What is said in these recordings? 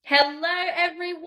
Hello, everyone,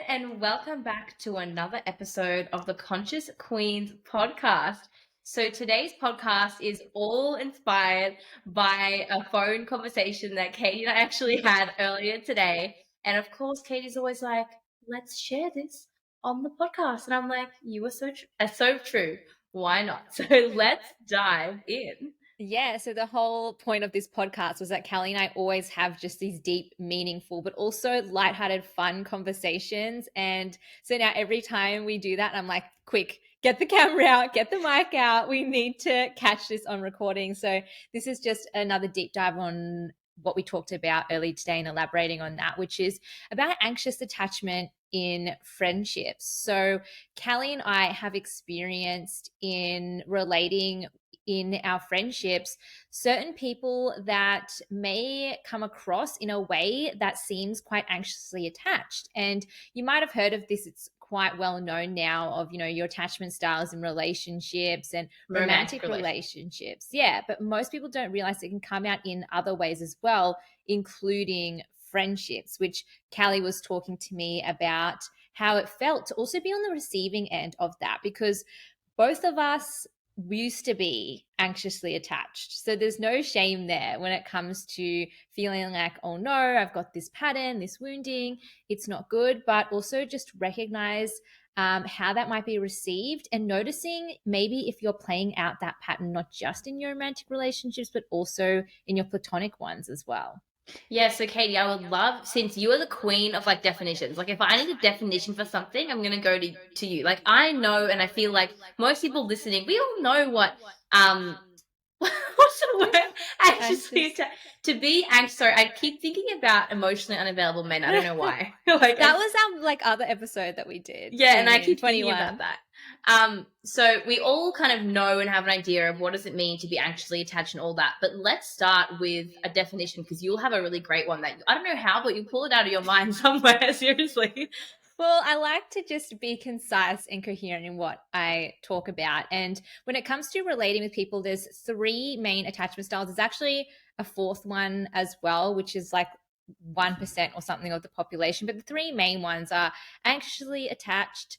and welcome back to another episode of the Conscious Queens podcast. So, today's podcast is all inspired by a phone conversation that Katie and I actually had earlier today. And of course, Katie's always like, let's share this on the podcast. And I'm like, you are so true. Why not? So, let's dive in. Yeah, so the whole point of this podcast was that Callie and I always have just these deep, meaningful, but also lighthearted, fun conversations. And so now every time we do that, I'm like, quick, get the camera out, get the mic out. We need to catch this on recording. So this is just another deep dive on what we talked about earlier today and elaborating on that, which is about anxious attachment in friendships. So Callie and I have experienced in relating in our friendships certain people that may come across in a way that seems quite anxiously attached. And you might have heard of this. It's quite well known now of, your attachment styles in relationships and Romantic romantic relationship. relationships. Yeah, but most people don't realize it can come out in other ways as well, including friendships, which Callie was talking to me about how it felt to also be on the receiving end of that, because both of us used to be anxiously attached. So there's no shame there when it comes to feeling like, oh no, I've got this pattern, this wounding, it's not good, but also just recognize how that might be received and noticing maybe if you're playing out that pattern, not just in your romantic relationships, but also in your platonic ones as well. Yeah, so Katie, I would love, since you are the queen of like definitions, like if I need a definition for something, I'm gonna go to you. Like I know, and I feel like most people listening, we all know what what's the word? Anxiously Anxious. attached. To be anxious. Sorry, I keep thinking about emotionally unavailable men. I don't know why. like That was our other episode that we did yeah, and I in keep thinking about 21. that. So we all kind of know and have an idea of what does it mean to be anxiously attached and all that. But let's start with a definition because you'll have a really great one that I don't know how, but you pull it out of your mind somewhere. Seriously. Well, I like to just be concise and coherent in what I talk about. And when it comes to relating with people, there's three main attachment styles. There's actually a fourth one as well, which is like 1% or something of the population. But the three main ones are anxiously attached,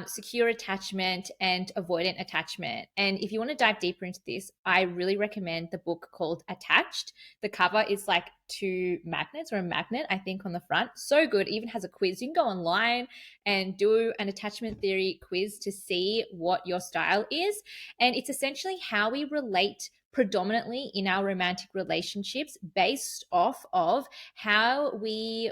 secure attachment, and avoidant attachment. And if you want to dive deeper into this, I really recommend the book called Attached. The cover is like two magnets or a magnet, I think, on the front. So good. It even has a quiz. You can go online and do an attachment theory quiz to see what your style is. And it's essentially how we relate predominantly in our romantic relationships based off of how we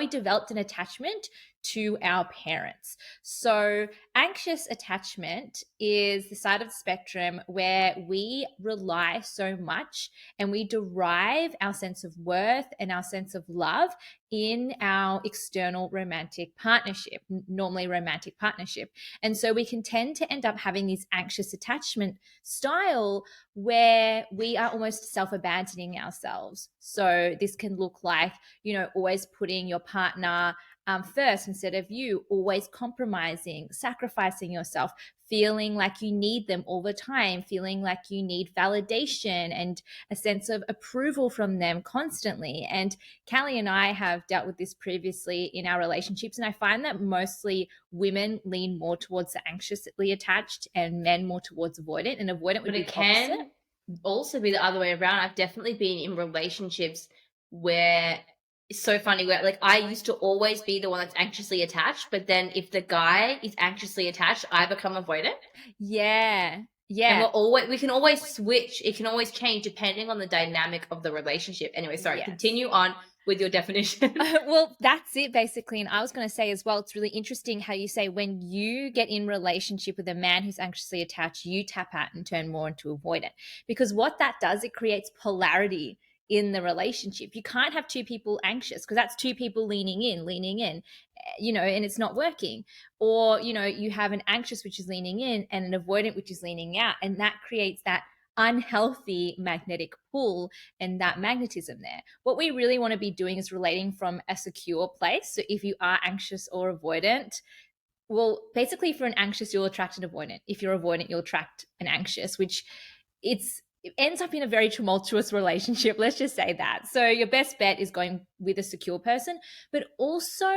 developed an attachment to our parents. So, anxious attachment is the side of the spectrum where we rely so much and we derive our sense of worth and our sense of love in our external romantic partnership, normally romantic partnership. And so we can tend to end up having this anxious attachment style where we are almost self-abandoning ourselves. So this can look like, always putting your partner first instead of you, always compromising, sacrificing yourself, feeling like you need them all the time, feeling like you need validation and a sense of approval from them constantly. And Callie and I have dealt with this previously in our relationships. And I find that mostly women lean more towards the anxiously attached and men more towards avoidant. And avoidant would But be it the opposite. can also be the other way around. I've definitely been in relationships where it's so funny where like I used to always be the one that's anxiously attached, but then if the guy is anxiously attached, I become avoidant. Yeah. And Yeah. we can always switch. It can always change depending on the dynamic of the relationship. Anyway, sorry, Yes. continue on with your definition. Well, that's it basically. And I was going to say as well, it's really interesting how you say when you get in relationship with a man who's anxiously attached, you tap out and turn more into avoidant. Because what that does, it creates polarity in the relationship. You can't have two people anxious because that's two people leaning in, and it's not working. Or, you have an anxious which is leaning in and an avoidant which is leaning out. And that creates that unhealthy magnetic pull and that magnetism there. What we really want to be doing is relating from a secure place. So if you are anxious or avoidant, well, basically, if you're an anxious, you'll attract an avoidant. If you're avoidant, you'll attract an anxious, which it's it ends up in a very tumultuous relationship. Let's just say that. So your best bet is going with a secure person, but also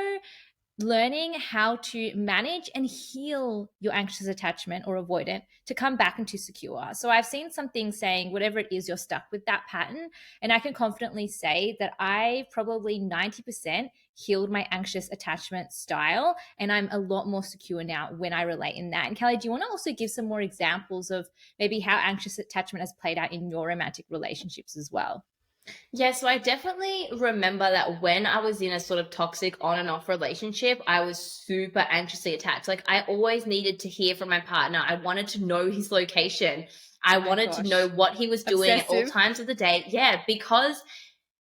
learning how to manage and heal your anxious attachment or avoidant to come back into secure. So I've seen some things saying whatever it is, you're stuck with that pattern. And I can confidently say that I probably 90% healed my anxious attachment style. And I'm a lot more secure now when I relate in that. And Kelly, do you want to also give some more examples of maybe how anxious attachment has played out in your romantic relationships as well? Yeah, so I definitely remember that when I was in a sort of toxic on and off relationship, I was super anxiously attached. Like I always needed to hear from my partner. I wanted to know his location. I Oh my wanted to know gosh. what he was doing at all Obsessive. times of the day. Yeah,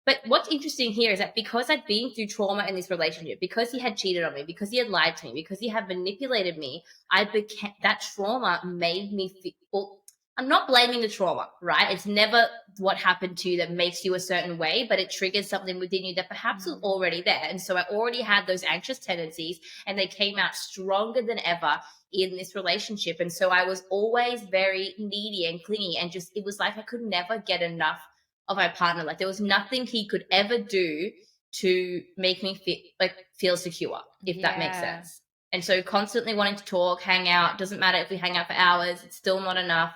but what's interesting here is that because I'd been through trauma in this relationship, because he had cheated on me, because he had lied to me, because he had manipulated me, I became that trauma made me feel. Well, I'm not blaming the trauma, right? It's never what happened to you that makes you a certain way, but it triggers something within you that perhaps was already there. And so I already had those anxious tendencies, and they came out stronger than ever in this relationship. And so I was always very needy and clingy, and just it was like I could never get enough of my partner. Like there was nothing he could ever do to make me feel secure, if that makes Yeah. sense. And so constantly wanting to talk, hang out, doesn't matter if we hang out for hours, it's still not enough.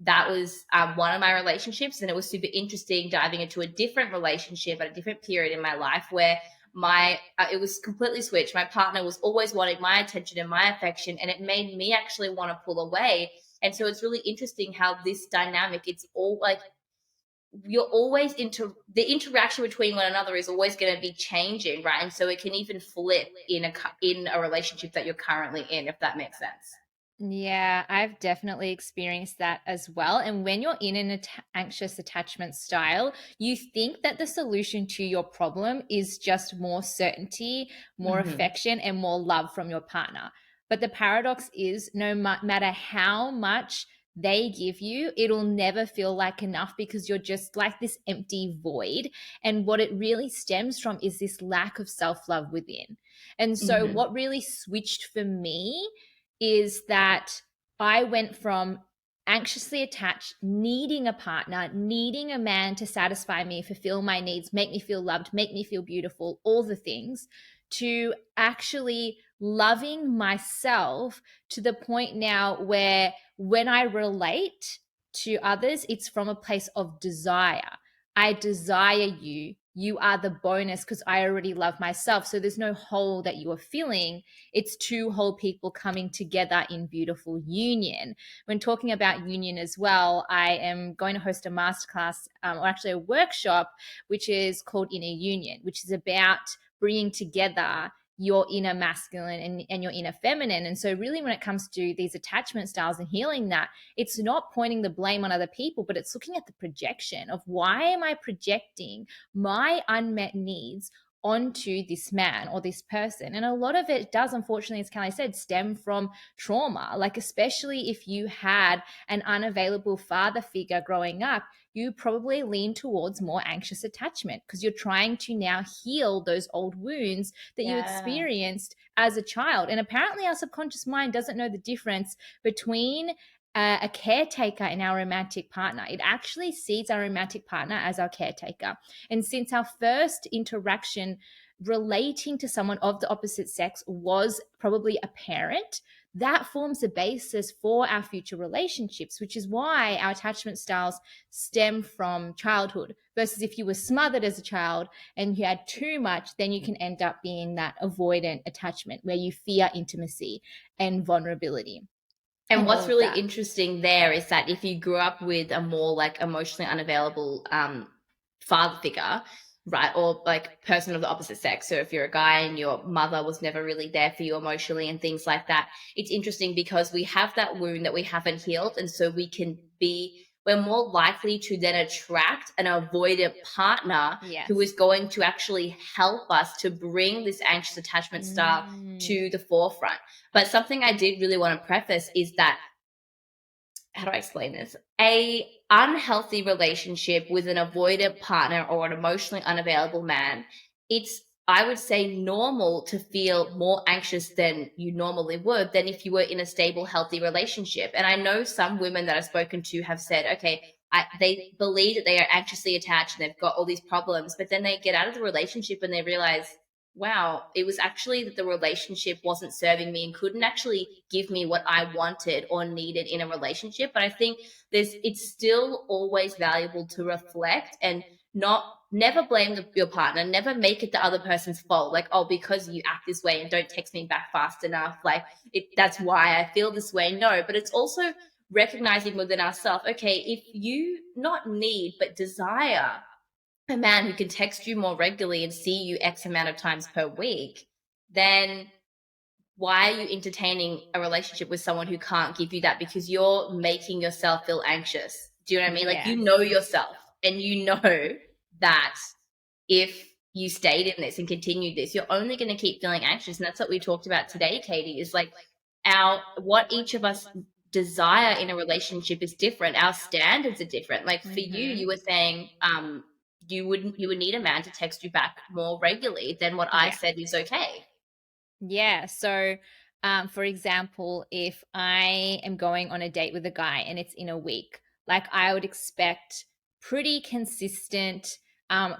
That was one of my relationships, and it was super interesting diving into a different relationship at a different period in my life where it was completely switched. My partner was always wanting my attention and my affection, and it made me actually want to pull away. And so it's really interesting how this dynamic, it's all like you're always the interaction between one another is always going to be changing, right? And so it can even flip in a relationship that you're currently in, if that makes sense. Yeah, I've definitely experienced that as well. And when you're in an anxious attachment style, you think that the solution to your problem is just more certainty, more Mm-hmm. affection, and more love from your partner. But the paradox is no matter how much they give you, it'll never feel like enough because you're just like this empty void. And what it really stems from is this lack of self love within. And so, Mm-hmm. what really switched for me is that I went from anxiously attached, needing a partner, needing a man to satisfy me, fulfill my needs, make me feel loved, make me feel beautiful, all the things, to actually loving myself to the point now where when I relate to others, it's from a place of desire. I desire you. You are the bonus because I already love myself. So there's no hole that you are filling. It's two whole people coming together in beautiful union. When talking about union as well, I am going to host a masterclass or actually a workshop, which is called Inner Union, which is about bringing together your inner masculine and your inner feminine. And so really when it comes to these attachment styles and healing that, it's not pointing the blame on other people, but it's looking at the projection of why am I projecting my unmet needs onto this man or this person. And a lot of it does, unfortunately, as Kelly said, stem from trauma. Like, especially if you had an unavailable father figure growing up, you probably lean towards more anxious attachment because you're trying to now heal those old wounds that you Yeah. experienced as a child. And apparently, our subconscious mind doesn't know the difference between a caretaker and our romantic partner. It actually sees our romantic partner as our caretaker. And since our first interaction relating to someone of the opposite sex was probably a parent, that forms the basis for our future relationships, which is why our attachment styles stem from childhood. Versus if you were smothered as a child and you had too much, then you can end up being that avoidant attachment where you fear intimacy and vulnerability And and all what's of really that. interesting there is that if you grew up with a more like emotionally unavailable father figure, right, or like person of the opposite sex, so if you're a guy and your mother was never really there for you emotionally and things like that, it's interesting because we have that wound that we haven't healed, and so we're more likely to then attract an avoidant partner who Yes. is going to actually help us to bring this anxious attachment style Mm. to the forefront. But something I did really want to preface is that, how do I explain this? A unhealthy relationship with an avoidant partner or an emotionally unavailable man, it's, I would say, normal to feel more anxious than you normally would than if you were in a stable, healthy relationship. And I know some women that I've spoken to have said, okay, they believe that they are anxiously attached and they've got all these problems, but then they get out of the relationship and they realize, wow, it was actually that the relationship wasn't serving me and couldn't actually give me what I wanted or needed in a relationship. But I think it's still always valuable to reflect and not never blame your partner, never make it the other person's fault. Like, oh, because you act this way and don't text me back fast enough, like that's why I feel this way. No, but it's also recognizing within ourselves, okay, if you not need but desire a man who can text you more regularly and see you X amount of times per week, then why are you entertaining a relationship with someone who can't give you that because you're making yourself feel anxious? Do you know what I mean? Like, you know yourself and you know that if you stayed in this and continued this, you're only going to keep feeling anxious. And that's what we talked about today, Katie, is like what each of us desire in a relationship is different. Our standards are different. Like for you were saying, you would need a man to text you back more regularly than what I said is okay. Yeah. So, for example, if I am going on a date with a guy and it's in a week, like I would expect pretty consistent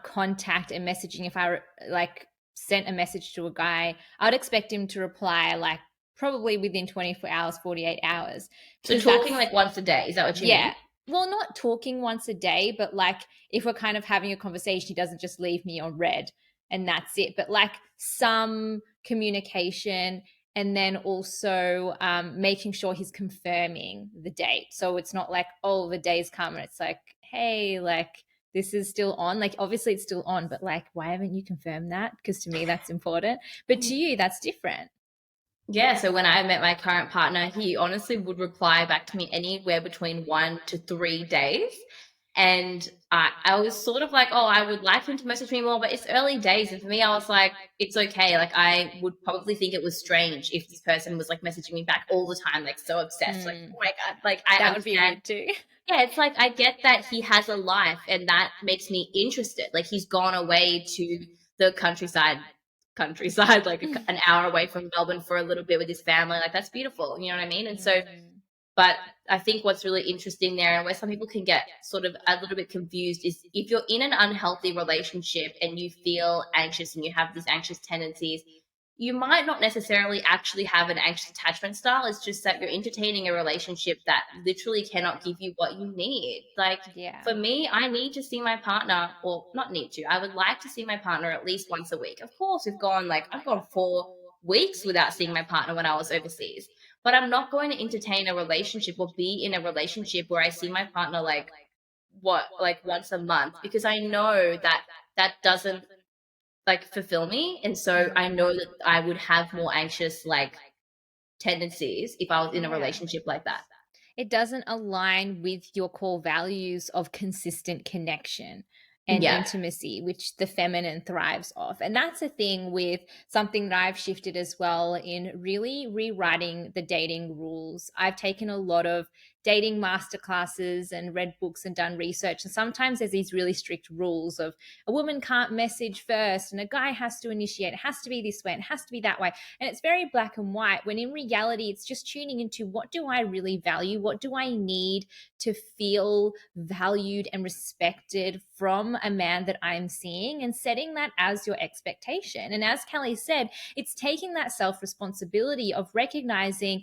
contact and messaging. If I like sent a message to a guy, I would expect him to reply like probably within 24 hours, 48 hours. So talking like once a day, is that what you mean? Well, not talking once a day, but like if we're kind of having a conversation, he doesn't just leave me on red and that's it. But like some communication, and then also making sure he's confirming the date. So it's not like, oh, the day's come and it's like, hey, like this is still on. Like obviously it's still on, but like why haven't you confirmed that? Because to me that's important. But to you, that's different. Yeah, so when I met my current partner, he honestly would reply back to me anywhere between 1 to 3 days. And I was sort of like, oh, I would like him to message me more, but it's early days. And for me, I was like, it's okay. Like, I would probably think it was strange if this person was like messaging me back all the time, like so obsessed. Like, oh my God, like I that would be weird too. Yeah, it's like I get that he has a life and that makes me interested. Like, he's gone away to the countryside, like an hour away from Melbourne for a little bit with his family. Like, that's beautiful. You know what I mean? And so, but I think what's really interesting there and where some people can get sort of a little bit confused is if you're in an unhealthy relationship and you feel anxious and you have these anxious tendencies, you might not necessarily actually have an anxious attachment style. It's just that you're entertaining a relationship that literally cannot give you what you need. Like for me, I need to see my partner, or not need to, I would like to see my partner at least once a week. Of course, I've gone 4 weeks without seeing my partner when I was overseas. But I'm not going to entertain a relationship or be in a relationship where I see my partner like once a month, because I know that that doesn't like fulfill me. And so I know that I would have more anxious like tendencies if I was in a relationship like that. It doesn't align with your core values of consistent connection and intimacy, which the feminine thrives off. And that's a thing with something that I've shifted as well in really rewriting the dating rules. I've taken a lot of dating masterclasses and read books and done research. And sometimes there's these really strict rules of a woman can't message first and a guy has to initiate. It has to be this way. It has to be that way. And it's very black and white, when in reality, it's just tuning into what do I really value? What do I need to feel valued and respected from a man that I'm seeing, and setting that as your expectation. And as Kelly said, it's taking that self-responsibility of recognizing,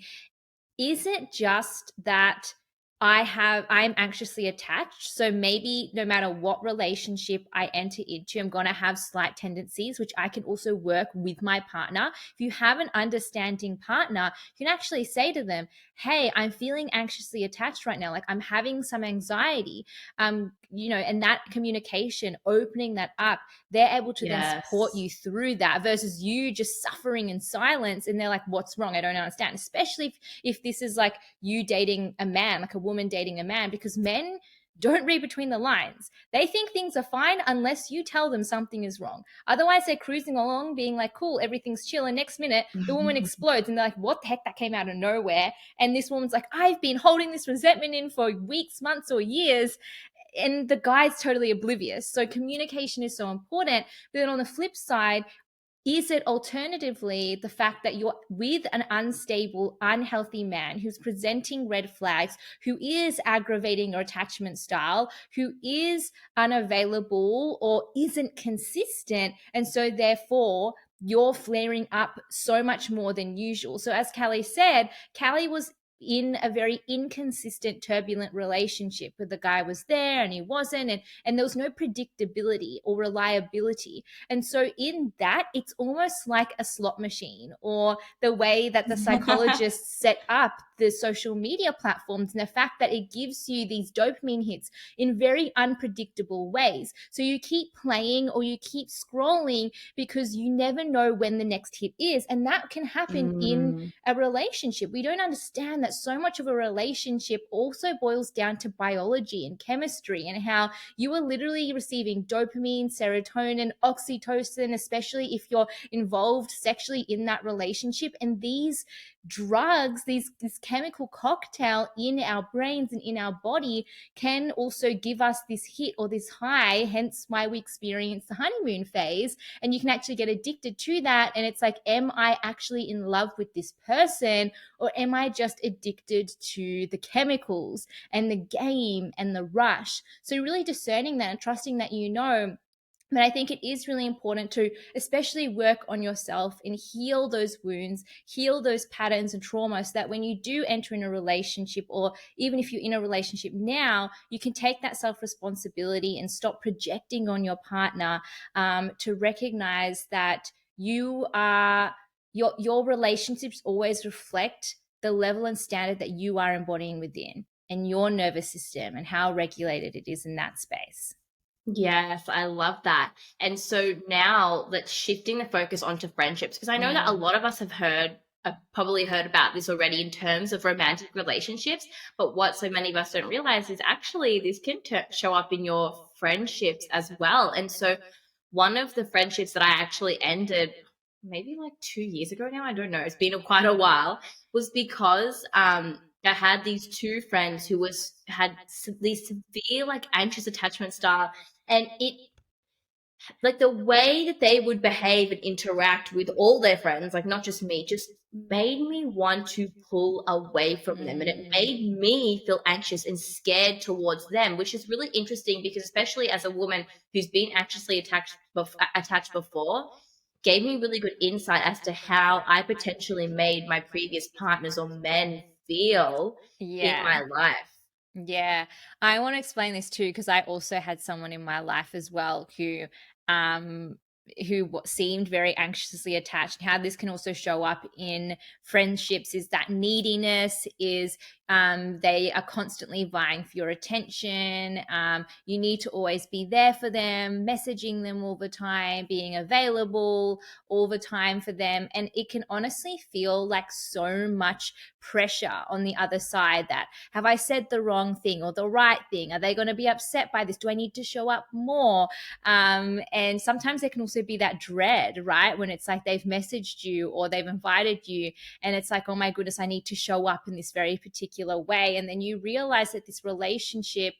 is it just that I'm anxiously attached? So maybe no matter what relationship I enter into, I'm going to have slight tendencies, which I can also work with my partner. If you have an understanding partner, you can actually say to them, hey, I'm feeling anxiously attached right now. Like I'm having some anxiety, and that communication, opening that up, they're able to then support you through that versus you just suffering in silence. And they're like, what's wrong? I don't understand. Especially if this is like you dating a man, like a woman dating a man, because men don't read between the lines. They think things are fine unless you tell them something is wrong. Otherwise, they're cruising along being like, cool, everything's chill. And next minute, the woman explodes and they're like, what the heck? That came out of nowhere. And this woman's like, I've been holding this resentment in for weeks, months, or years. And the guy's totally oblivious. So communication is so important. But then on the flip side, is it alternatively the fact that you're with an unstable, unhealthy man who's presenting red flags, who is aggravating your attachment style, who is unavailable or isn't consistent, and so therefore you're flaring up so much more than usual. So as Callie said, Callie was in a very inconsistent, turbulent relationship where the guy was there and he wasn't, and there was no predictability or reliability. And so in that, it's almost like a slot machine, or the way that the psychologists set up the social media platforms, and the fact that it gives you these dopamine hits in very unpredictable ways. So you keep playing or you keep scrolling because you never know when the next hit is. And that can happen in a relationship. We don't understand that so much of a relationship also boils down to biology and chemistry, and how you are literally receiving dopamine, serotonin, oxytocin, especially if you're involved sexually in that relationship. And these drugs, this chemical cocktail in our brains and in our body, can also give us this hit or this high, hence why we experience the honeymoon phase. And you can actually get addicted to that. And it's like, am I actually in love with this person, or am I just addicted to the chemicals and the game and the rush? So really discerning that and trusting that, but I think it is really important to especially work on yourself and heal those wounds, heal those patterns and trauma, so that when you do enter in a relationship, or even if you're in a relationship now, you can take that self-responsibility and stop projecting on your partner, to recognize that your relationships always reflect the level and standard that you are embodying within, and your nervous system and how regulated it is in that space. Yes, I love that. And so now let's shifting the focus onto friendships, because I know that a lot of us have probably heard about this already in terms of romantic relationships, but what so many of us don't realize is actually this can show up in your friendships as well. And so one of the friendships that I actually ended maybe like 2 years ago now, I don't know, it's been quite a while, was because I had these two friends who had these severe like anxious attachment style, and it, like, the way that they would behave and interact with all their friends, like not just me, just made me want to pull away from them, and it made me feel anxious and scared towards them, which is really interesting because, especially as a woman who's been anxiously attached before, gave me really good insight as to how I potentially made my previous partners or men feel in my life. Yeah, I want to explain this too, because I also had someone in my life as well um, who seemed very anxiously attached. How this can also show up in friendships is that neediness is, they are constantly vying for your attention. You need to always be there for them, messaging them all the time, being available all the time for them. And it can honestly feel like so much pressure on the other side, that have I said the wrong thing or the right thing? Are they going to be upset by this? Do I need to show up more? And sometimes there can also be that dread, right? When it's like they've messaged you or they've invited you, and it's like, oh my goodness, I need to show up in this very particular way. And then you realize that this relationship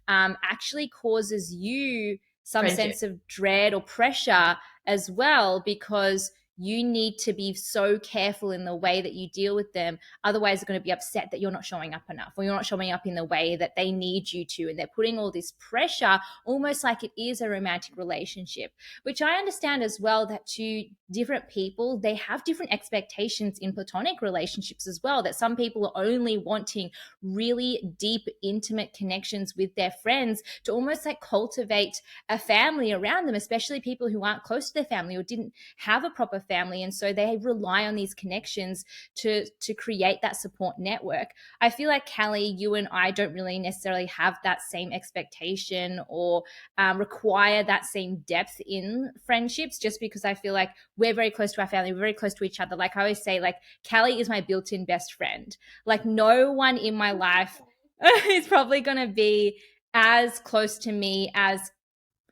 actually causes you some sense of dread or pressure as well, because you need to be so careful in the way that you deal with them. Otherwise, they're going to be upset that you're not showing up enough, or you're not showing up in the way that they need you to. And they're putting all this pressure, almost like it is a romantic relationship, which I understand as well, that to different people, they have different expectations in platonic relationships as well, that some people are only wanting really deep, intimate connections with their friends to almost like cultivate a family around them, especially people who aren't close to their family or didn't have a proper family. And so they rely on these connections to create that support network. I feel like, Callie, you and I don't really necessarily have that same expectation or require that same depth in friendships, just because I feel like we're very close to our family, we're very close to each other. Like I always say, like, Callie is my built-in best friend. Like no one in my life is probably going to be as close to me as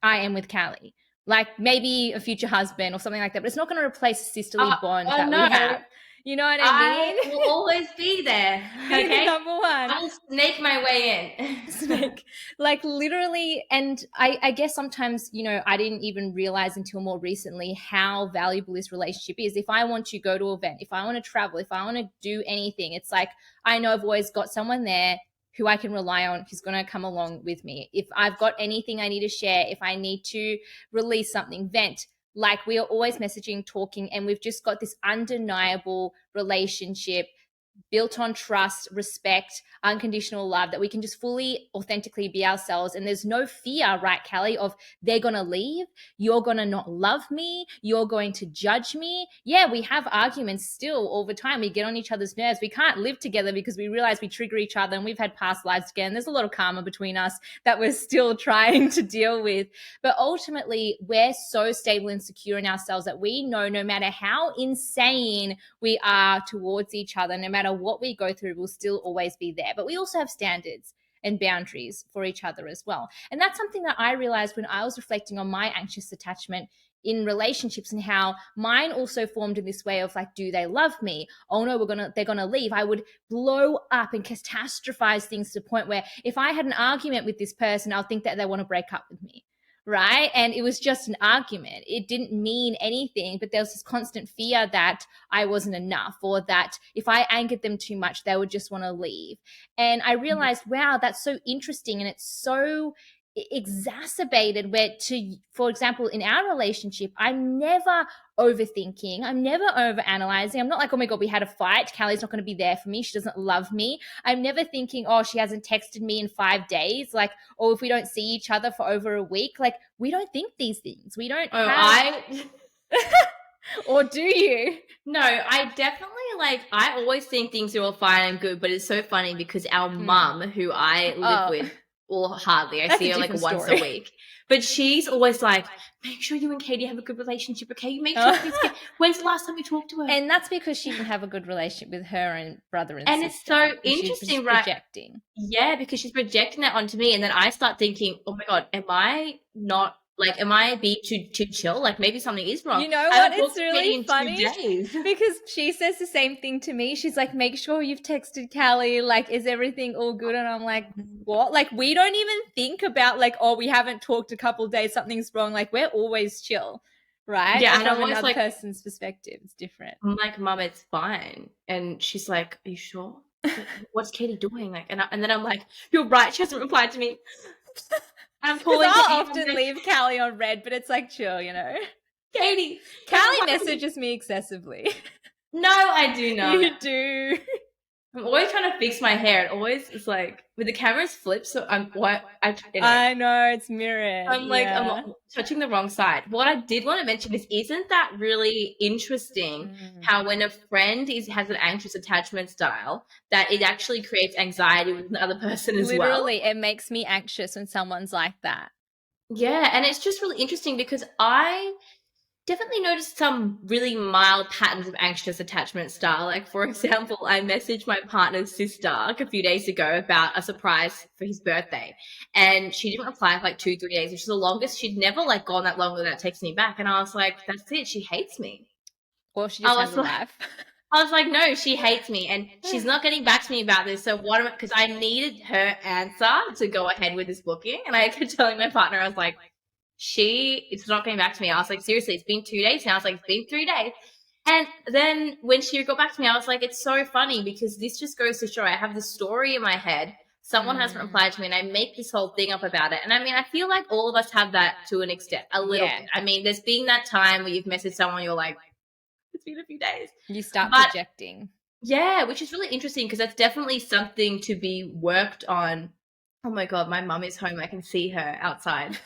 I am with Callie. Like maybe a future husband or something like that, but it's not going to replace the sisterly bond that we have. You know what I I mean? will always be there. Be the Okay. number one. I will snake my way in. Snake. Like literally, and I guess sometimes, you know, I didn't even realize until more recently how valuable this relationship is. If I want to go to an event, if I want to travel, if I want to do anything, it's like I know I've always got someone there who I can rely on, who's going to come along with me. If I've got anything I need to share, if I need to release something, vent, like we are always messaging, talking, and we've just got this undeniable relationship built on trust, respect, unconditional love, that we can just fully, authentically be ourselves. And there's no fear, right, Callie, of they're going to leave, you're going to not love me, you're going to judge me. Yeah, we have arguments still all the time. We get on each other's nerves. We can't live together because we realize we trigger each other, and we've had past lives together. And there's a lot of karma between us that we're still trying to deal with. But ultimately, we're so stable and secure in ourselves that we know no matter how insane we are towards each other, no matter what we go through, we'll still always be there. But we also have standards and boundaries for each other as well. And that's something that I realized when I was reflecting on my anxious attachment in relationships, and how mine also formed in this way of like, do they love me? Oh no, they're gonna leave. I would blow up and catastrophize things to the point where if I had an argument with this person, I'll think that they want to break up with me. Right. And it was just an argument. It didn't mean anything, but there was this constant fear that I wasn't enough, or that if I angered them too much, they would just want to leave. And I realized, wow, that's so interesting. And it's so exacerbated where, to for example, in our relationship, I'm never overthinking, I'm never over analyzing. I'm not like, oh my god, we had a fight, Callie's not going to be there for me, she doesn't love me. I'm never thinking, oh, she hasn't texted me in 5 days, like, or if we don't see each other for over a week. Like, we don't think these things. We don't or do you? No, I definitely, like, I always think things are all fine and good, but it's so funny because our mum, who I live with, or hardly, I see her like once a week, but she's always like, make sure you and Katie have a good relationship, okay? You make sure when's the last time you talked to her? And that's because she didn't have a good relationship with her and brother and sister. It's so interesting, she's projecting. Right? Yeah, because she's projecting that onto me, and then I start thinking, oh my god, am I being too chill? Like, maybe something is wrong. You know what? It's really funny because she says the same thing to me. She's like, make sure you've texted Callie. Like, is everything all good? And I'm like, what? Like, we don't even think about like, oh, we haven't talked a couple of days, something's wrong. Like, we're always chill, right? Yeah, and from another like, person's perspective, it's different. I'm like, Mum, it's fine. And she's like, are you sure? What's Katie doing? Like, and then I'm like, you're right, she hasn't replied to me. I'm calling. I'll often leave Callie on red, but it's like, chill, you know. Katie, Callie messages me excessively. No, I do not. You do. I'm always trying to fix my hair. It always is like, with the cameras flipped, so I know, it's mirrored. I'm like, I'm touching the wrong side. What I did want to mention is, isn't that really interesting how when a friend has an anxious attachment style, that it actually creates anxiety with the other person as well? Literally, it makes me anxious when someone's like that. Yeah, and it's just really interesting because I definitely noticed some really mild patterns of anxious attachment style. Like, for example, I messaged my partner's sister like a few days ago about a surprise for his birthday, and she didn't reply for like 2-3 days, which is the longest. She'd never like gone that long without texting me back, and I was like, that's it, she hates me. Or she just has a life. I was like, no, she hates me, and she's not getting back to me about this. So what am I, because I needed her answer to go ahead with this booking, and I kept telling my partner, I was like, it's not getting back to me. I was like, seriously, it's been 2 days now. I was like, it's been 3 days. And then when she got back to me, I was like, it's so funny because this just goes to show I have this story in my head. Someone hasn't replied to me, and I make this whole thing up about it. And I mean, I feel like all of us have that to an extent, a little bit. I mean, there's been that time where you've messaged someone, you're like, it's been a few days. You start projecting. Yeah, which is really interesting because that's definitely something to be worked on. Oh my God, my mum is home. I can see her outside.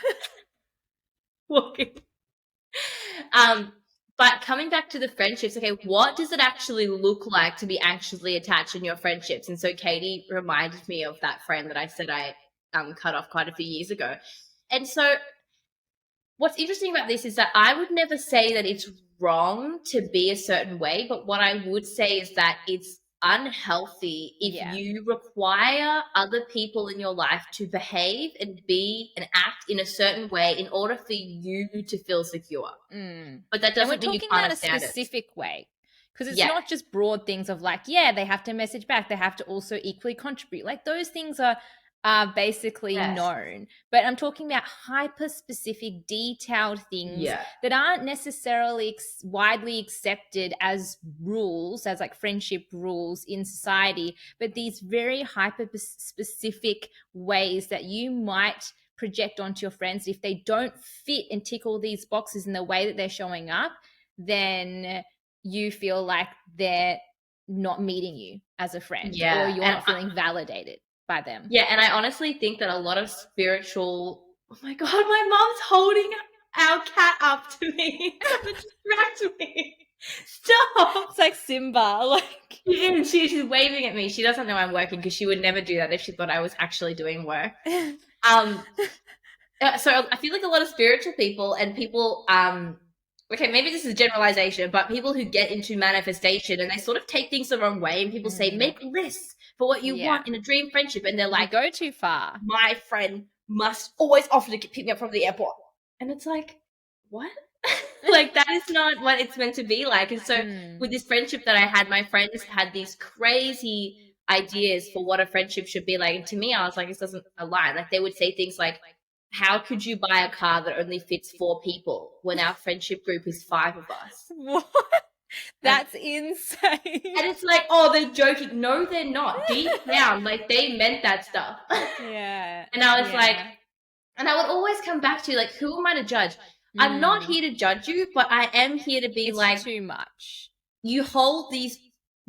Walking. But coming back to the friendships, okay, what does it actually look like to be anxiously attached in your friendships? And so Katie reminded me of that friend that I said I cut off quite a few years ago. And so what's interesting about this is that I would never say that it's wrong to be a certain way, but what I would say is that it's unhealthy if you require other people in your life to behave and be and act in a certain way in order for you to feel secure. But that doesn't mean you can't have standards. A specific way. Because it's Yeah. not just broad things of like, yeah, they have to message back. They have to also equally contribute. Like those things are basically Yes. known. But I'm talking about hyper specific, detailed things Yeah. that aren't necessarily widely accepted as rules, as like friendship rules in society, but these very hyper specific ways that you might project onto your friends. If they don't fit and tick all these boxes in the way that they're showing up, then you feel like they're not meeting you as a friend, or Yeah. you're not feeling validated by them. Yeah, and I honestly think that a lot of spiritual. Oh my god, my mom's holding our cat up to me. It distracts me. Stop. It's like Simba, like She's waving at me. She doesn't know I'm working because she would never do that if she thought I was actually doing work. So I feel like a lot of spiritual people and people, okay, maybe this is a generalization, but people who get into manifestation and they sort of take things the wrong way, and people say, make lists for what you want in a dream friendship. And they're like, you go too far. My friend must always offer to pick me up from the airport. And it's like, what? Like, that is not what it's meant to be like. And so with this friendship that I had, my friends had these crazy ideas for what a friendship should be like. And to me, I was like, this doesn't align. Like, they would say things like, how could you buy a car that only fits 4 people when our friendship group is 5 of us? What? That's insane. And it's like, oh, they're joking. No, they're not. Deep down, like, they meant that stuff. Yeah. And I was like, and I would always come back to, like, who am I to judge? I'm not here to judge you, but I am here to be it's like, too much. You hold these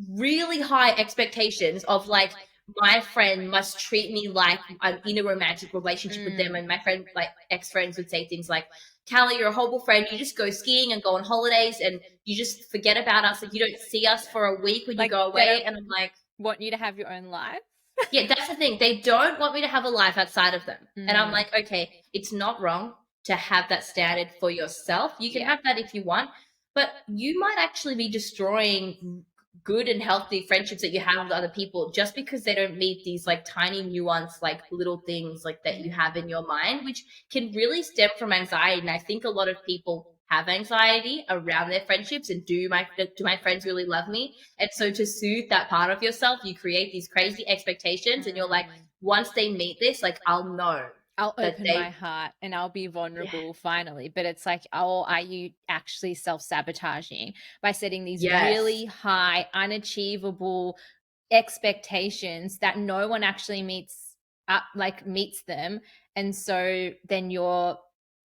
really high expectations of like, my friend must treat me like I'm in a romantic relationship with them. And my friend, like ex-friends would say things like, Callie, you're a horrible friend. You just go skiing and go on holidays and you just forget about us. Like, you don't see us for a week when you go away. And I'm like, want you to have your own life? Yeah, that's the thing. They don't want me to have a life outside of them. And I'm like, okay, it's not wrong to have that standard for yourself. You can have that if you want, but you might actually be destroying good and healthy friendships that you have with other people just because they don't meet these like tiny nuance, like little things like that you have in your mind, which can really stem from anxiety. And I think a lot of people have anxiety around their friendships and do my friends really love me? And so to soothe that part of yourself, you create these crazy expectations and you're like, once they meet this, like, I'll know. I'll open my heart and I'll be vulnerable finally. But it's like, oh, are you actually self-sabotaging by setting these really high, unachievable expectations that no one actually meets them? And so then you're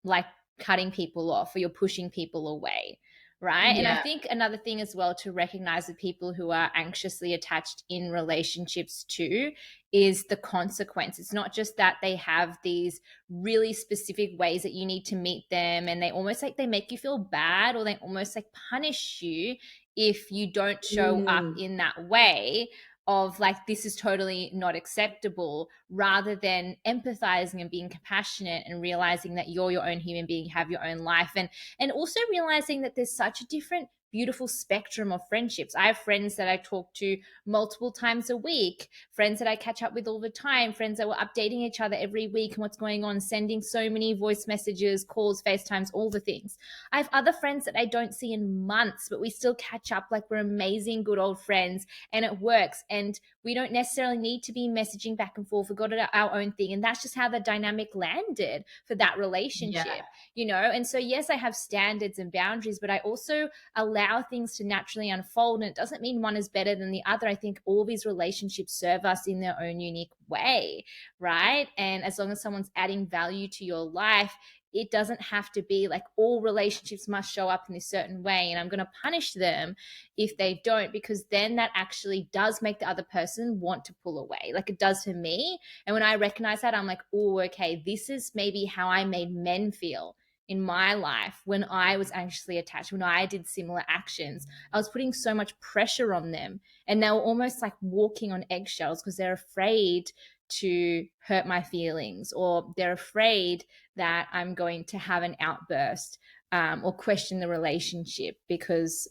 like cutting people off or you're pushing people away. Right. And I think another thing as well to recognize with people who are anxiously attached in relationships too is the consequence. It's not just that they have these really specific ways that you need to meet them and they almost like they make you feel bad or they almost like punish you if you don't show up in that way of like, this is totally not acceptable, rather than empathizing and being compassionate and realizing that you're your own human being, have your own life. And also realizing that there's such a different beautiful spectrum of friendships. I have friends that I talk to multiple times a week, friends that I catch up with all the time, friends that we're updating each other every week and what's going on, sending so many voice messages, calls, FaceTimes, all the things. I have other friends that I don't see in months, but we still catch up like we're amazing, good old friends, and it works. And we don't necessarily need to be messaging back and forth. We've got our own thing. And that's just how the dynamic landed for that relationship, you know? And so, yes, I have standards and boundaries, but I also allow things to naturally unfold. And it doesn't mean one is better than the other. I think all these relationships serve us in their own unique way, right? And as long as someone's adding value to your life, it doesn't have to be like all relationships must show up in this certain way and I'm going to punish them if they don't, because then that actually does make the other person want to pull away, like it does for me. And when I recognize that, I'm like, oh, okay, this is maybe how I made men feel in my life when I was anxiously attached, when I did similar actions. I was putting so much pressure on them and they were almost like walking on eggshells because they're afraid to hurt my feelings, or they're afraid that I'm going to have an outburst or question the relationship because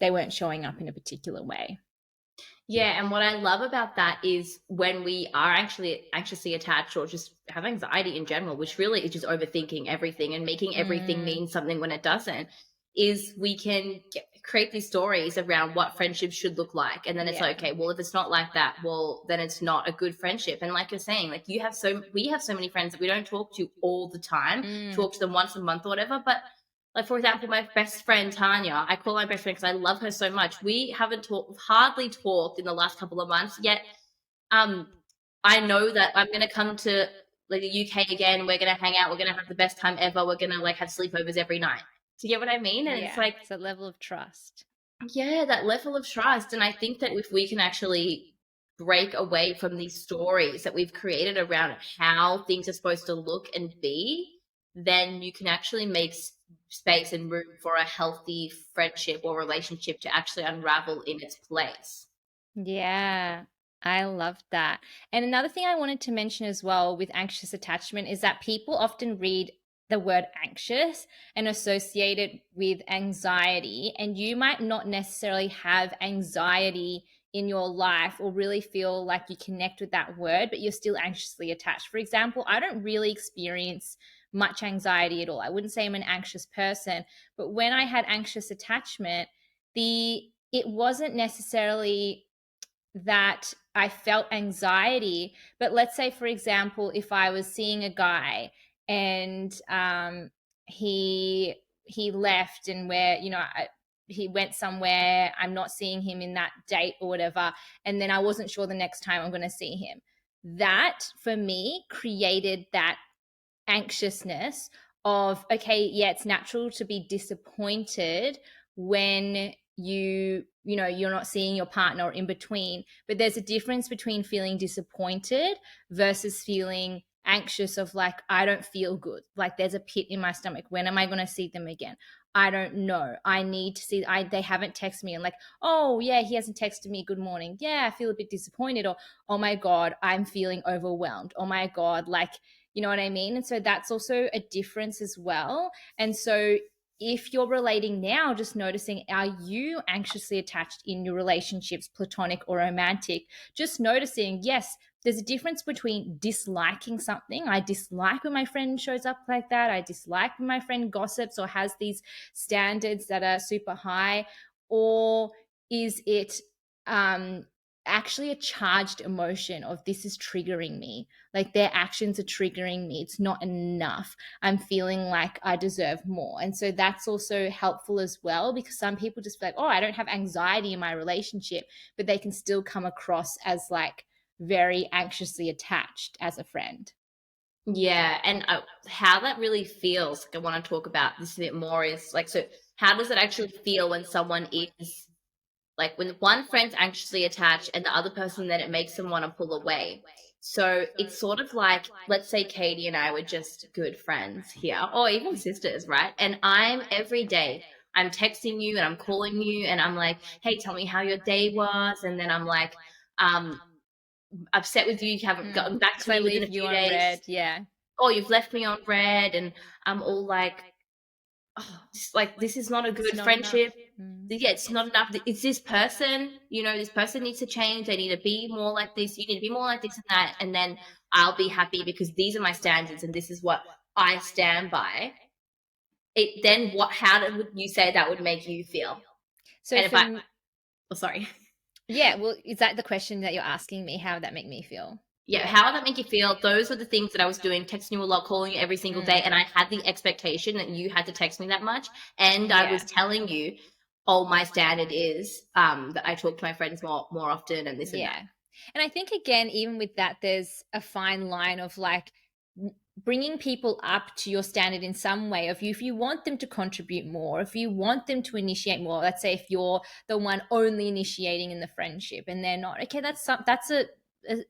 they weren't showing up in a particular way. Yeah, and what I love about that is when we are actually anxiously attached or just have anxiety in general, which really is just overthinking everything and making everything mean something when it doesn't, is we can get create these stories around what friendships should look like, and then it's like, okay, well, if it's not like that, well, then it's not a good friendship. And like you're saying, like we have so many friends that we don't talk to all the time, talk to them once a month or whatever. But like, for example, my best friend Tanya, I call my best friend because I love her so much. We haven't hardly talked in the last couple of months yet. I know that I'm gonna come to like the UK again. We're gonna hang out. We're gonna have the best time ever. We're gonna like have sleepovers every night. Do you get what I mean? And it's like, it's a level of trust. yeah, that level of trust. And I think that if we can actually break away from these stories that we've created around how things are supposed to look and be, then you can actually make space and room for a healthy friendship or relationship to actually unravel in its place. Yeah, I love that. And another thing I wanted to mention as well with anxious attachment is that people often read the word anxious and associate it with anxiety. And you might not necessarily have anxiety in your life or really feel like you connect with that word, but you're still anxiously attached. For example, I don't really experience much anxiety at all. I wouldn't say I'm an anxious person, but when I had anxious attachment, it wasn't necessarily that I felt anxiety. But let's say, for example, if I was seeing a guy and he left and he went somewhere, I'm not seeing him in that date or whatever, and then I wasn't sure the next time I'm going to see him. That for me created that anxiousness of, okay, yeah, it's natural to be disappointed when you're not seeing your partner or in between, but there's a difference between feeling disappointed versus feeling anxious of like, I don't feel good, like there's a pit in my stomach, when am I going to see them again? I don't know, I need to see, they haven't texted me, and like, oh yeah, he hasn't texted me good morning, yeah, I feel a bit disappointed, or oh my god, I'm feeling overwhelmed, oh my god, like, you know what I mean? And so that's also a difference as well. And so if you're relating now, just noticing, are you anxiously attached in your relationships, platonic or romantic? Just noticing, yes, there's a difference between disliking something. I dislike when my friend shows up like that. I dislike when my friend gossips or has these standards that are super high. Or is it actually a charged emotion of, this is triggering me, like their actions are triggering me, it's not enough, I'm feeling like I deserve more? And so that's also helpful as well, because some people just feel like, oh, I don't have anxiety in my relationship, but they can still come across as like very anxiously attached as a friend. Yeah, and how that really feels, like I want to talk about this a bit more, is like, so how does it actually feel when someone is like, when one friend's anxiously attached and the other person, then it makes them want to pull away? So it's sort of like, let's say Katie and I were just good friends here, or even sisters, right? And I'm every day, I'm texting you and I'm calling you and I'm like, hey, tell me how your day was. And then I'm like, um, upset with you, you haven't gotten back to So I me within leave a you few on red. days. Yeah. Oh, you've left me on red. And I'm all like, oh, this is not a It's good not enough. friendship. Yeah, it's not enough. It's this person, this person needs to change. They need to be more like this. You need to be more like this and that. And then I'll be happy because these are my standards and this is what I stand by. It then would you say that would make you feel? So And if for oh, sorry. yeah, well, is that the question that you're asking me? How would that make me feel? Yeah, how would that make you feel? Those were the things that I was doing, texting you a lot, calling you every single day, and I had the expectation that you had to text me that much, and I was telling you, oh, my standard is that I talk to my friends more often and this and that. And I think, again, even with that, there's a fine line of like bringing people up to your standard in some way. If you want them to contribute more, if you want them to initiate more, let's say if you're the one only initiating in the friendship and they're not, okay, that's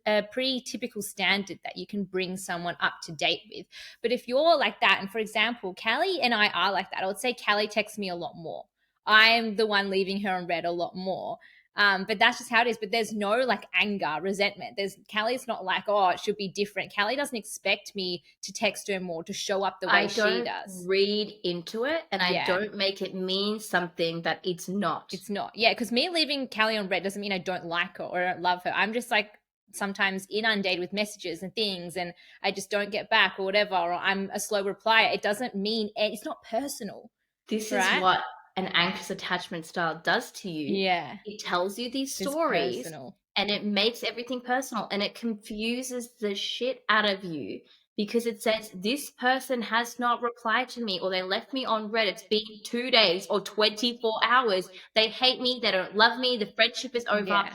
a pretty typical standard that you can bring someone up to date with. But if you're like that, and for example, Callie and I are like that, I would say Callie texts me a lot more. I'm the one leaving her on red a lot more. But that's just how it is. But there's no like anger, resentment. Callie's not like, oh, it should be different. Callie doesn't expect me to text her more, to show up the way she does. Read into it, and I don't make it mean something that it's not. It's not. Yeah, because me leaving Callie on red doesn't mean I don't like her or I don't love her. I'm just like sometimes inundated with messages and things, and I just don't get back or whatever, or I'm a slow replier. It doesn't mean, and it's not personal. This right? is what an anxious attachment style does to you, Yeah. it tells you these It's stories personal. and it makes everything personal and it confuses the shit out of you because it says this person has not replied to me or they left me on red. It's been 2 days or 24 hours. They hate me. They don't love me. The friendship is over. Yeah.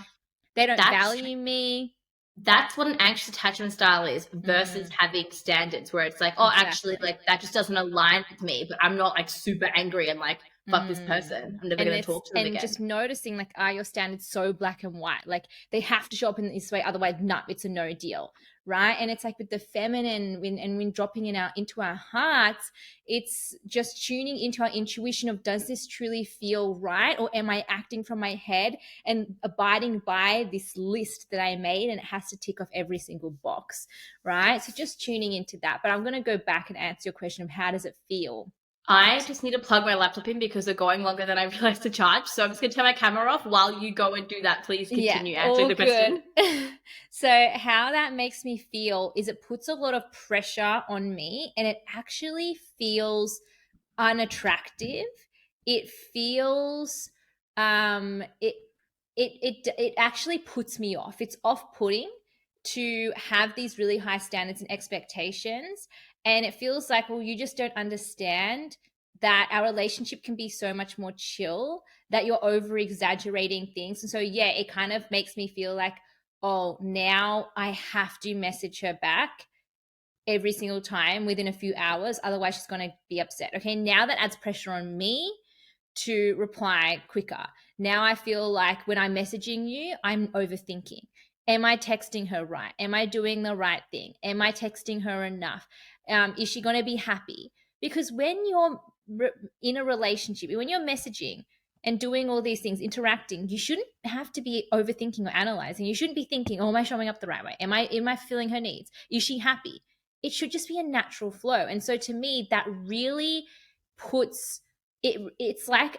They don't That's value me. that's what an anxious attachment style is versus Mm, having standards where it's like, oh, actually, exactly. like that just doesn't align with me, but I'm not like super angry and like, fuck this Mm. person. I'm never And going to it's talk to them and again. just noticing like, are your standards so black and white? Like they have to show up in this way, otherwise, no, it's a no deal, right? And it's like with the feminine, when dropping into our hearts, it's just tuning into our intuition of, does this truly feel right, or am I acting from my head and abiding by this list that I made, and it has to tick off every single box, right? So just tuning into that. But I'm going to go back and answer your question of how does it feel. I just need to plug my laptop in because they're going longer than I realized to charge. So I'm just going to turn my camera off while you go and do that. Please Yeah, continue answering all the good. question. So, how that makes me feel is it puts a lot of pressure on me, and it actually feels unattractive. It feels it it actually puts me off. It's off-putting to have these really high standards and expectations, and it feels like, well, you just don't understand that our relationship can be so much more chill, that you're over exaggerating things. And so yeah, it kind of makes me feel like, oh, now I have to message her back every single time within a few hours. Otherwise, she's going to be upset. Okay, now that adds pressure on me to reply quicker. Now I feel like when I'm messaging you, I'm overthinking. Am I texting her right? Am I doing the right thing? Am I texting her enough? Is she going to be happy? Because when you're in a relationship, when you're messaging and doing all these things, interacting, you shouldn't have to be overthinking or analyzing. You shouldn't be thinking, oh, am I showing up the right way? Am I filling her needs? Is she happy? It should just be a natural flow. And so to me, that really puts it's like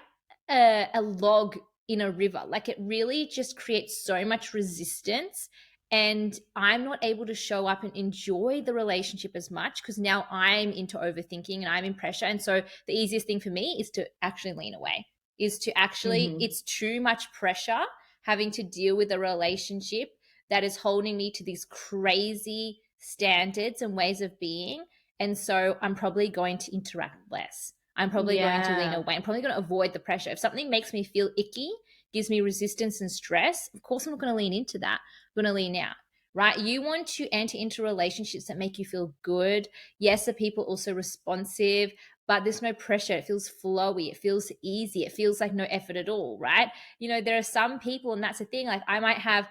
a log in a river. Like it really just creates so much resistance, and I'm not able to show up and enjoy the relationship as much because now I'm into overthinking and I'm in pressure. And so the easiest thing for me is to actually lean away, is to actually, Mm-hmm. it's too much pressure having to deal with a relationship that is holding me to these crazy standards and ways of being. And so I'm probably going to interact less. I'm probably going to lean Yeah. away. I'm probably going to avoid the pressure. If something makes me feel icky, gives me resistance and stress, of course I'm not going to lean into that. I'm going to lean out, right? You want to enter into relationships that make you feel good. Yes, are people also responsive, but there's no pressure. It feels flowy. It feels easy. It feels like no effort at all, right? You know, there are some people, and that's the thing, like I might have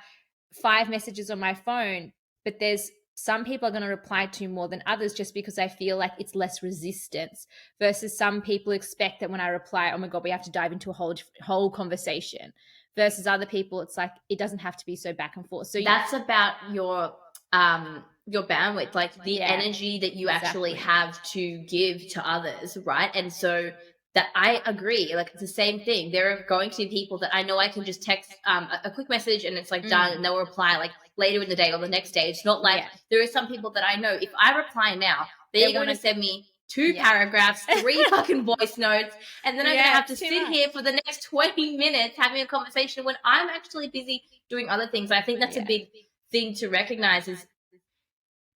5 messages on my phone, but there's some people are going to reply to more than others just because I feel like it's less resistance, versus some people expect that when I reply, oh my God, we have to dive into a whole conversation, versus other people, it's like, it doesn't have to be so back and forth. So That's about your bandwidth, like the yeah, energy that you actually exactly. have to give to others, right? And so that I agree, like it's the same thing. There are going to be people that I know I can just text a quick message and it's like done, and they'll reply like later in the day or the next day. It's not like Yeah. there are some people that I know if I reply now, They they're going to want to, send me two yeah. paragraphs, three fucking voice notes, and then I'm going to Yeah, have to it's too sit much. here for the next 20 minutes having a conversation when I'm actually busy doing other things. I think that's a Yeah. big thing to recognize is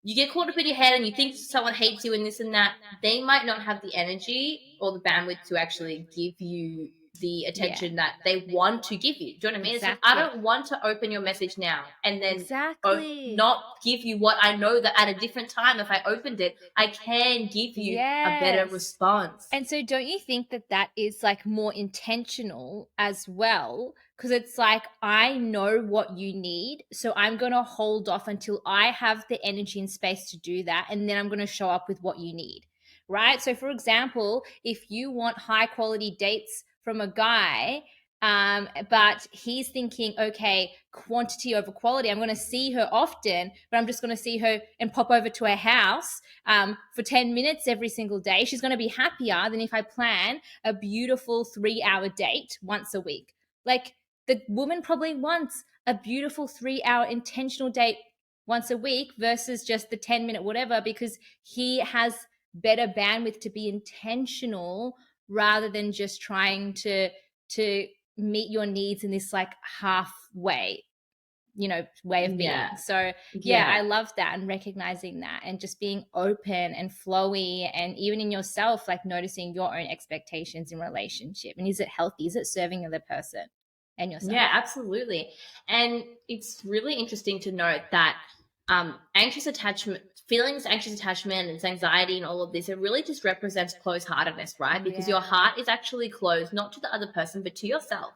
you get caught up in your head and you think someone hates you and this and that. They might not have the energy or the bandwidth to actually give you the Yeah. attention that they want to give you. Do you know what I mean? It's like, I Exactly. don't want to open your message now and then Exactly. not give you what I know that at a different time, if I opened it, I can give you a better Yes. response. And so, don't you think that that is like more intentional as well? Because it's like, I know what you need. So, I'm going to hold off until I have the energy and space to do that. And then I'm going to show up with what you need. Right. So, for example, if you want high quality dates from a guy, but he's thinking, okay, quantity over quality. I'm going to see her often, but I'm just going to see her and pop over to her house for 10 minutes every single day. She's going to be happier than if I plan a beautiful 3-hour date once a week. Like the woman probably wants a beautiful 3-hour intentional date once a week versus just the 10-minute whatever, because he has better bandwidth to be intentional rather than just trying to meet your needs in this like halfway, way of Yeah. being. So yeah, Yeah. I love that, and recognizing that and just being open and flowy, and even in yourself, like noticing your own expectations in relationship, and is it healthy, is it serving the other person and Yeah, yourself. absolutely. And it's really interesting to note that anxious attachment, feelings, anxious attachment, and anxiety, and all of this, it really just represents close heartedness, right? Because your Yeah. heart is actually closed, not to the other person, but to yourself.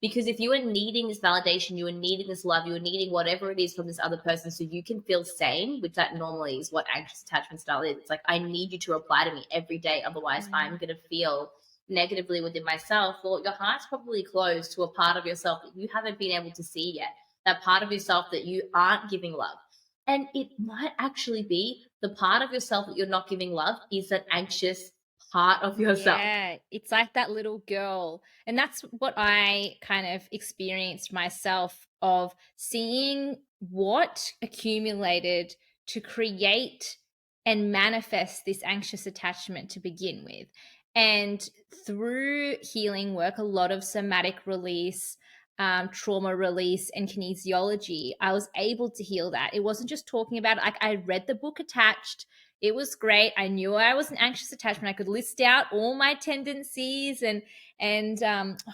Because if you are needing this validation, you are needing this love, you are needing whatever it is from this other person so you can feel sane, which that normally is what anxious attachment style is. It's like, I need you to reply to me every day, otherwise, I'm going to feel negatively within myself. Well, your heart's probably closed to a part of yourself that you haven't been able to see yet, that part of yourself that you aren't giving love. And it might actually be the part of yourself that you're not giving love is an anxious part of yourself. Yeah, it's like that little girl. And that's what I kind of experienced myself, of seeing what accumulated to create and manifest this anxious attachment to begin with. And through healing work, a lot of somatic release, trauma release, and kinesiology, I was able to heal that. It wasn't just talking about it. Like, I read the book Attached. It was great. I knew I was an anxious attachment. I could list out all my tendencies, and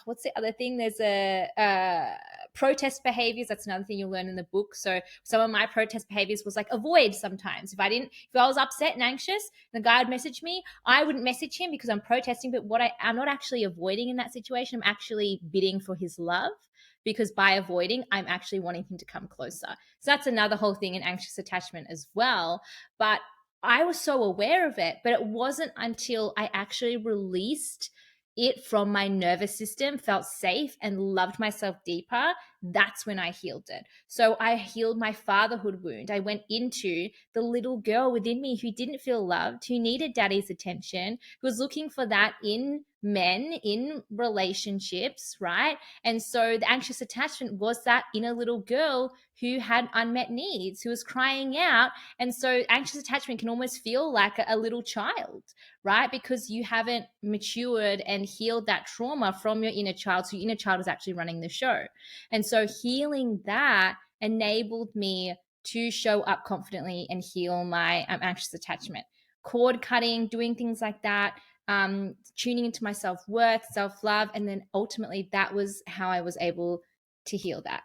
what's the other thing? There's a protest behaviors. That's another thing you'll learn in the book. So some of my protest behaviors was like avoid sometimes. If I was upset and anxious, and the guy would message me, I wouldn't message him because I'm protesting. But I'm not actually avoiding in that situation. I'm actually bidding for his love, because by avoiding, I'm actually wanting him to come closer. So that's another whole thing in anxious attachment as well. But I was so aware of it, but it wasn't until I actually released it from my nervous system, felt safe, and loved myself deeper, that's when I healed it. So I healed my fatherhood wound. I went into the little girl within me who didn't feel loved, who needed daddy's attention, who was looking for that in men, in relationships, right? And so the anxious attachment was that inner little girl who had unmet needs, who was crying out. And so anxious attachment can almost feel like a little child, right? Because you haven't matured and healed that trauma from your inner child. So your inner child is actually running the show. And so healing that enabled me to show up confidently and heal my anxious attachment. Cord cutting, doing things like that, tuning into my self-worth, self-love, and then ultimately that was how I was able to heal that.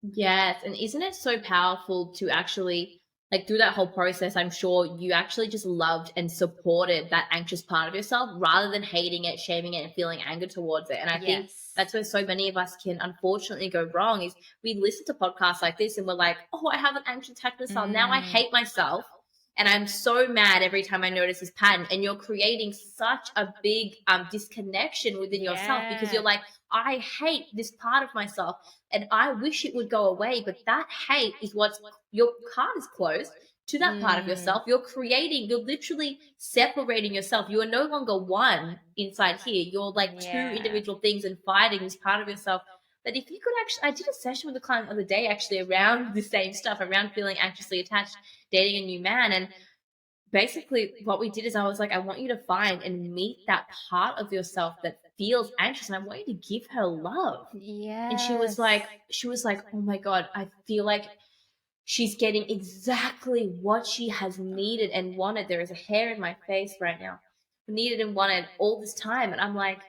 Yes, and isn't it so powerful to actually, like, through that whole process, I'm sure you actually just loved and supported that anxious part of yourself rather than hating it, shaming it, and feeling anger towards it. And I think Yes. that's where so many of us can unfortunately go wrong is we listen to podcasts like this and we're like, oh, I have an anxious attachment style. Now I Mm, hate myself. And I'm so mad every time I notice this pattern. And you're creating such a big disconnection within yourself because you're yeah. like, I hate this part of myself and I wish it would go away. But that hate is what's your heart is closed to that part of Mm, yourself. You're literally separating yourself. You are no longer one inside here. You're like two yeah. individual things and fighting this part of yourself. That if you could actually, I did a session with a client the other day actually around the same stuff, around feeling anxiously attached, dating a new man. And basically what we did is I was like, I want you to find and meet that part of yourself that feels anxious and I want you to give her love. And Yes. she was like, oh my God, I feel like she's getting exactly what she has needed and wanted. There is a hair in my face right now. Needed and wanted all this time. And I'm like,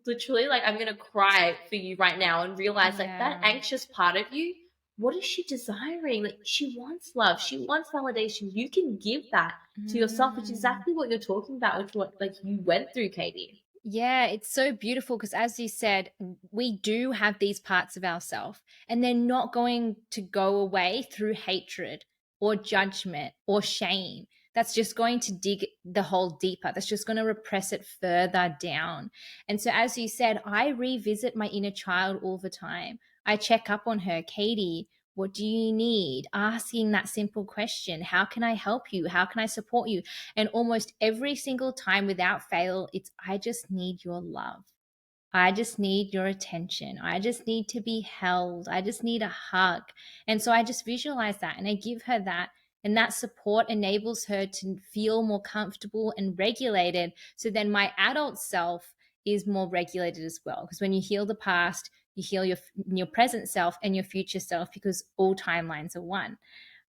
literally, like, I'm gonna cry for you right now and realize like that Yeah. anxious part of you, what is she desiring? Like, she wants love, she wants validation. You can give that to yourself, which is Mm. exactly what you're talking about, which what like you went through, Katie. Yeah, it's so beautiful because, as you said, we do have these parts of ourselves, and they're not going to go away through hatred or judgment or shame. That's just going to dig the hole deeper. That's just going to repress it further down. And so, as you said, I revisit my inner child all the time. I check up on her, Katie. What do you need? Asking that simple question. How can I help you? How can I support you? And almost every single time without fail, it's, I just need your love. I just need your attention. I just need to be held. I just need a hug. And so I just visualize that and I give her that. And that support enables her to feel more comfortable and regulated. So then my adult self is more regulated as well. Because when you heal the past, you heal your present self and your future self, because all timelines are one,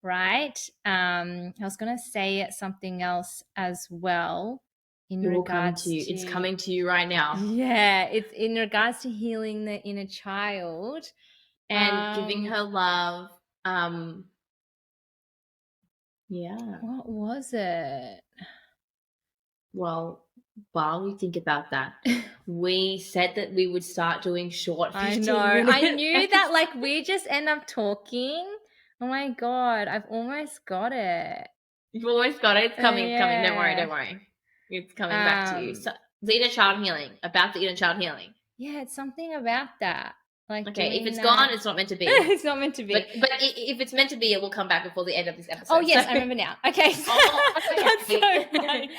right? I was going to say something else as well in It will come regards to you. It's coming to you right now. Yeah, it's in regards to healing the inner child and giving her love. Yeah. What was it? Well, while we think about that, we said that we would start doing short 15 minute I knew that, like, we just end up talking. Oh my God, I've almost got it. You've almost got it. It's coming. It's coming. Don't worry. Yeah. Don't worry. It's coming back to you. So, the inner child healing. About the inner child healing. Yeah, it's something about that. Like, Okay, if doing it's that. gone, it's not meant to be. It's not meant to be. But if it's meant to be, it will come back before the end of this episode. Oh yes, I remember now. Okay, so that's so funny.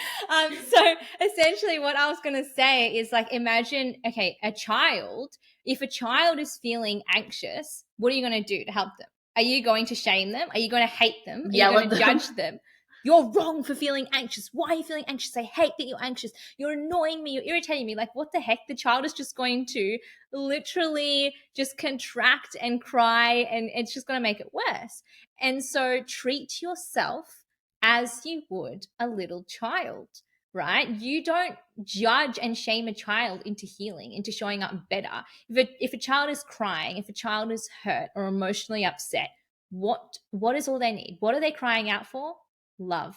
So essentially, what I was going to say is, like, imagine, okay, a child. If a child is feeling anxious, what are you going to do to help them? Are you going to shame them? Are you going to hate them? Are you going to judge them? You're wrong for feeling anxious. Why are you feeling anxious? I hate that you're anxious. You're annoying me. You're irritating me. Like, what the heck? The child is just going to literally just contract and cry, and it's just going to make it worse. And so treat yourself as you would a little child, right? You don't judge and shame a child into healing, into showing up better. If a child is crying, if a child is hurt or emotionally upset, what is all they need? What are they crying out for? Love,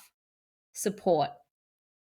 support,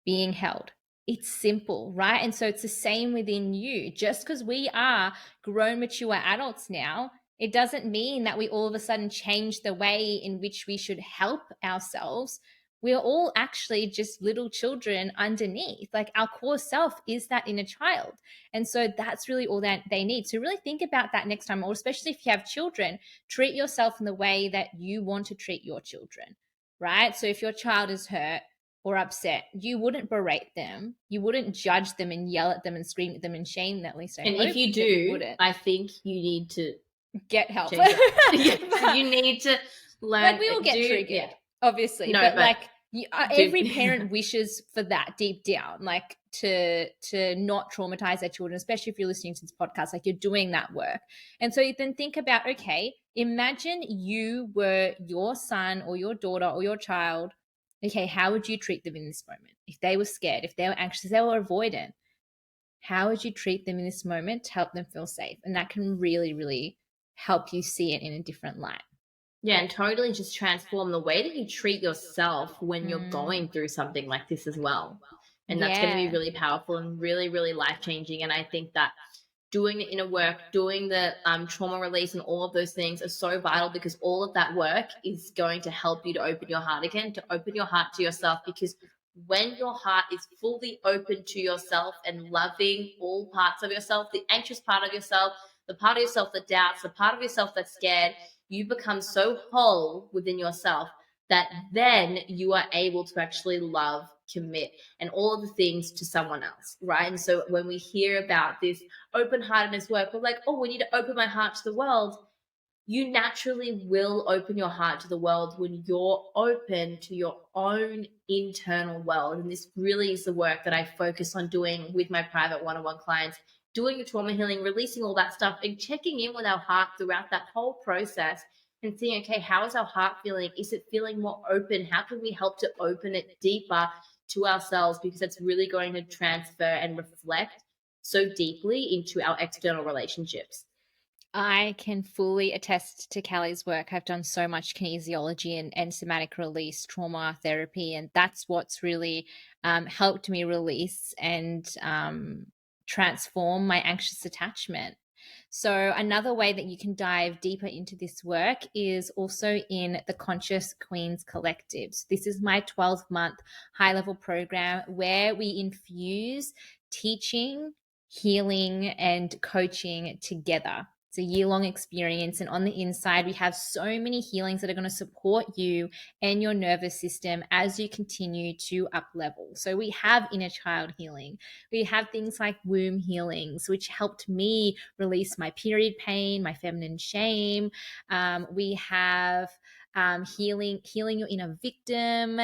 being held. It's simple, right? And so it's the same within you. Just because we are grown, mature adults now, it doesn't mean that we all of a sudden change the way in which we should help ourselves. We're all actually just little children underneath. Like, our core self is that inner child. And so that's really all that they need. So really think about that next time, or especially if you have children, treat yourself in the way that you want to treat your children, right? So if your child is hurt or upset, you wouldn't berate them. You wouldn't judge them and yell at them and scream at them and shame them. At least I hope. And if you do, I think you need to get help. You need to learn. Like, we all get triggered, obviously. No, but like, every parent wishes for that deep down, like to not traumatize their children, especially if you're listening to this podcast, like, you're doing that work. And so you then think about, okay, imagine you were your son or your daughter or your child. Okay, how would you treat them in this moment? If they were scared, if they were anxious, if they were avoidant, how would you treat them in this moment to help them feel safe? And that can really, really help you see it in a different light. Yeah, and totally just transform the way that you treat yourself when you're going through something like this as well. And that's going to be really powerful and really, really life-changing. And I think that doing the inner work, doing the trauma release and all of those things are so vital, because all of that work is going to help you to open your heart again, to open your heart to yourself. Because when your heart is fully open to yourself and loving all parts of yourself, the anxious part of yourself, the part of yourself that doubts, the part of yourself that's scared, you become so whole within yourself that then you are able to actually love, commit, and all of the things to someone else, right? And so when we hear about this open-heartedness work, we're like, oh, we need to open my heart to the world. You naturally will open your heart to the world when you're open to your own internal world. And this really is the work that I focus on doing with my private one-on-one clients, doing the trauma healing, releasing all that stuff, and checking in with our heart throughout that whole process and seeing, okay, how is our heart feeling? Is it feeling more open? How can we help to open it deeper to ourselves? Because that's really going to transfer and reflect so deeply into our external relationships. I can fully attest to Callie's work. I've done so much kinesiology and somatic release trauma therapy, and that's what's really helped me release and transform my anxious attachment. So another way that you can dive deeper into this work is also in the Conscious Queens Collective. So this is my 12-month high-level program where we infuse teaching, healing, and coaching together. It's a year-long experience, and on the inside we have so many healings that are going to support you and your nervous system as you continue to up level. So we have inner child healing, we have things like womb healings, which helped me release my period pain, my feminine shame. We have healing your inner victim.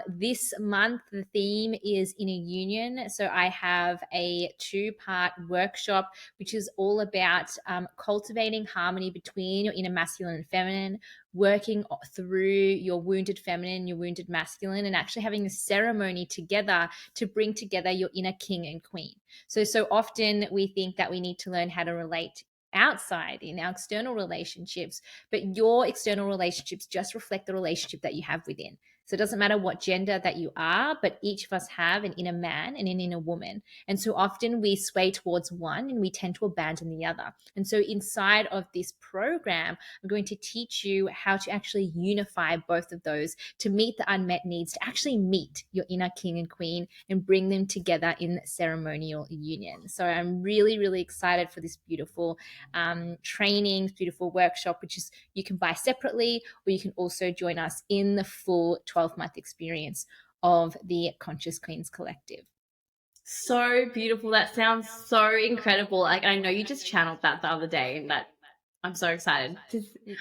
This month, the theme is inner union. So I have a 2-part workshop, which is all about cultivating harmony between your inner masculine and feminine, working through your wounded feminine, your wounded masculine, and actually having a ceremony together to bring together your inner king and queen. So often we think that we need to learn how to relate outside in our external relationships, but your external relationships just reflect the relationship that you have within. So it doesn't matter what gender that you are, but each of us have an inner man and an inner woman. And so often we sway towards one and we tend to abandon the other. And so inside of this program, I'm going to teach you how to actually unify both of those to meet the unmet needs, to actually meet your inner king and queen and bring them together in ceremonial union. So I'm really, really excited for this beautiful training, beautiful workshop, which is you can buy separately, or you can also join us in the full 12-month experience of the Conscious Queens Collective. So beautiful. That sounds so incredible. Like, I know you just channeled that the other day, and that I'm so excited.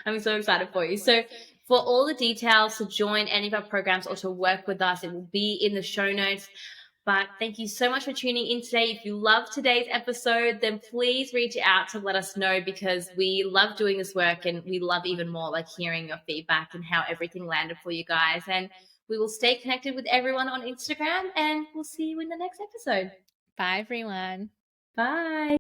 I'm so excited for you. So for all the details to join any of our programs or to work with us, it will be in the show notes. But thank you so much for tuning in today. If you love today's episode, then please reach out to let us know, because we love doing this work and we love even more like hearing your feedback and how everything landed for you guys. And we will stay connected with everyone on Instagram, and we'll see you in the next episode. Bye, everyone. Bye.